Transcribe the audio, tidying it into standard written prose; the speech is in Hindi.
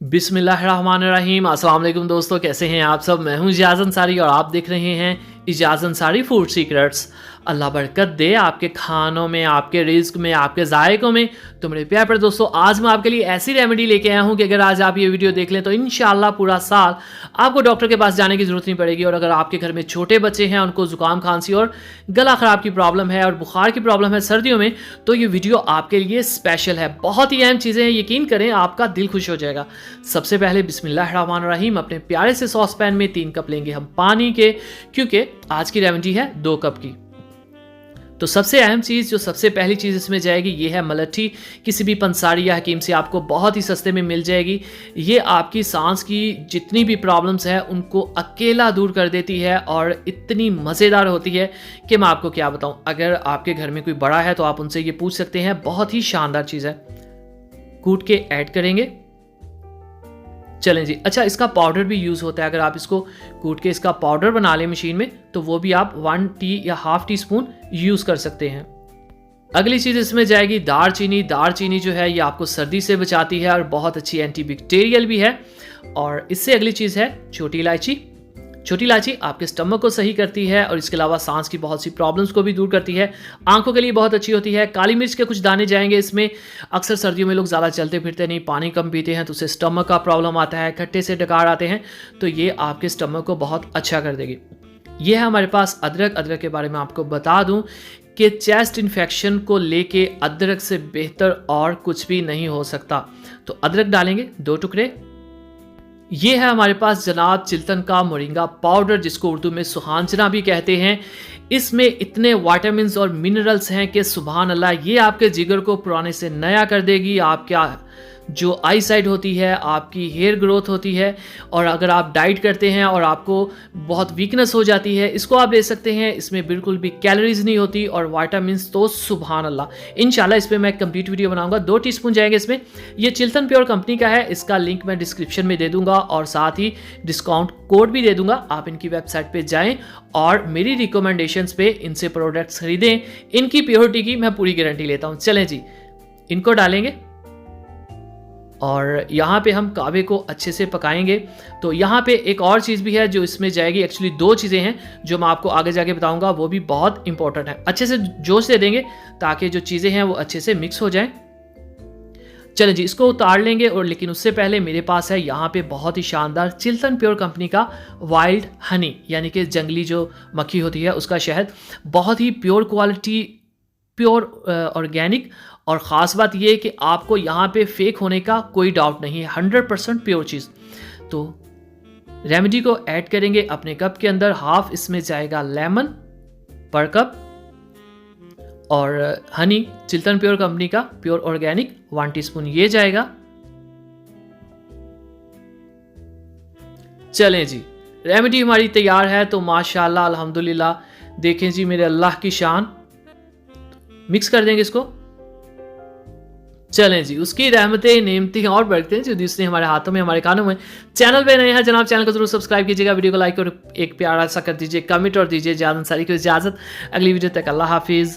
बिस्मिल्लाहिर्रहमानिर्रहीम। अस्सलाम वालेकुम दोस्तों, कैसे हैं आप सब। मैं हूं इजाज़ अंसारी और आप देख रहे हैं इजाज़ अंसारी फूड सीक्रेट्स। अल्लाह बरकत दे आपके खानों में, आपके रिज़्क में, आपके ज़ायक़ों में। तो मेरे प्यारे पर दोस्तों, आज मैं आपके लिए ऐसी रेमेडी लेके आया हूं कि अगर आज आप ये वीडियो देख लें तो इंशाल्लाह पूरा साल आपको डॉक्टर के पास जाने की ज़रूरत नहीं पड़ेगी। और अगर आपके घर में छोटे बच्चे हैं, उनको ज़ुकाम, खांसी और गला ख़राब की प्रॉब्लम है और बुखार की प्रॉब्लम है सर्दियों में, तो ये वीडियो आपके लिए स्पेशल है। बहुत ही अहम चीज़ें हैं, यकीन करें आपका दिल खुश हो जाएगा। सबसे पहले बिस्मिल्लाहिर्रहमानिर्रहीम, अपने प्यारे से सॉस पैन में 3 कप लेंगे हम पानी के, क्योंकि आज की रेमेडी है 2 कप की। तो सबसे अहम चीज़, जो सबसे पहली चीज़ इसमें जाएगी, ये है मलट्ठी। किसी भी पंसारी या हकीम से आपको बहुत ही सस्ते में मिल जाएगी। ये आपकी सांस की जितनी भी प्रॉब्लम्स हैं उनको अकेला दूर कर देती है और इतनी मज़ेदार होती है कि मैं आपको क्या बताऊं। अगर आपके घर में कोई बड़ा है तो आप उनसे ये पूछ सकते हैं, बहुत ही शानदार चीज़ है। कूट के ऐड करेंगे। चलें जी। अच्छा, इसका पाउडर भी यूज़ होता है। अगर आप इसको कूट के इसका पाउडर बना लें मशीन में, तो वो भी आप 1 टी या हाफ टी स्पून यूज़ कर सकते हैं। अगली चीज़ इसमें जाएगी दालचीनी। दालचीनी जो है ये आपको सर्दी से बचाती है और बहुत अच्छी एंटीबैक्टीरियल भी है। और इससे अगली चीज़ है छोटी इलायची। छोटी इलायची आपके स्टमक को सही करती है और इसके अलावा सांस की बहुत सी प्रॉब्लम्स को भी दूर करती है। आंखों के लिए बहुत अच्छी होती है। काली मिर्च के कुछ दाने जाएंगे इसमें। अक्सर सर्दियों में लोग ज़्यादा चलते फिरते नहीं, पानी कम पीते हैं, तो उससे स्टमक का प्रॉब्लम आता है, खट्टे से डकार आते हैं, तो ये आपके स्टमक को बहुत अच्छा कर देगी। ये है हमारे पास अदरक। अदरक के बारे में आपको बता दूं कि चेस्ट इन्फेक्शन को लेके अदरक से बेहतर और कुछ भी नहीं हो सकता। तो अदरक डालेंगे 2 टुकड़े। ये है हमारे पास जनाब चिल्तन का मोरिंगा पाउडर, जिसको उर्दू में सुहांजना भी कहते हैं। इसमें इतने विटामिन्स और मिनरल्स हैं कि सुभान अल्लाह, ये आपके जिगर को पुराने से नया कर देगी। आपका जो आई साइट होती है, आपकी हेयर ग्रोथ होती है, और अगर आप डाइट करते हैं और आपको बहुत वीकनेस हो जाती है, इसको आप ले सकते हैं। इसमें बिल्कुल भी कैलोरीज नहीं होती और विटामिन्स तो सुभान अल्लाह। इंशाल्लाह इस पर मैं कंप्लीट वीडियो बनाऊंगा। 2 टीस्पून जाएंगे इसमें। ये चिल्तन प्योर कंपनी का है। इसका लिंक मैं डिस्क्रिप्शन में दे दूंगा और साथ ही डिस्काउंट कोड भी दे दूंगा। आप इनकी वेबसाइट पे जाएं और मेरी रिकमेंडेशंस पे इनसे प्रोडक्ट्स खरीदें। इनकी प्योरिटी की मैं पूरी गारंटी लेता हूँ। चलें जी, इनको डालेंगे और यहाँ पे हम कावे को अच्छे से पकाएंगे। तो यहाँ पे एक और चीज़ भी है जो इसमें जाएगी। एक्चुअली 2 चीज़ें हैं जो मैं आपको आगे जाके बताऊंगा, वो भी बहुत इंपॉर्टेंट है। अच्छे से जोश दे देंगे ताकि जो चीज़ें हैं वो अच्छे से मिक्स हो जाएं। चलें जी, इसको उतार लेंगे। और लेकिन उससे पहले मेरे पास है यहाँ पे बहुत ही शानदार चिल्तन प्योर कंपनी का वाइल्ड हनी, यानी कि जंगली जो मक्खी होती है उसका शहद। बहुत ही प्योर क्वालिटी, प्योर ऑर्गेनिक। और ख़ास बात यह है कि आपको यहाँ पे फेक होने का कोई डाउट नहीं है, 100% प्योर चीज़। तो रेमेडी को ऐड करेंगे अपने कप के अंदर। हाफ इसमें जाएगा लेमन पर कप, और हनी चिल्तन प्योर कंपनी का प्योर ऑर्गेनिक 1 टीस्पून ये जाएगा। चलें जी, रेमेडी हमारी तैयार है। तो माशाल्लाह अल्हम्दुलिल्लाह, देखें जी मेरे अल्लाह की शान। मिक्स कर देंगे इसको। चलें जी, उसकी रहमतें नेमतें और बढ़ते हैं जो उसने हमारे हाथों में, हमारे कानों में। चैनल पे नए हैं जनाब, चैनल को जरूर सब्सक्राइब कीजिएगा, वीडियो को लाइक और एक प्यारा सा कर दीजिए, कमेंट और दीजिए। इजाज़त अंसारी को इजाज़त, अगली वीडियो तक अल्लाह हाफिज़।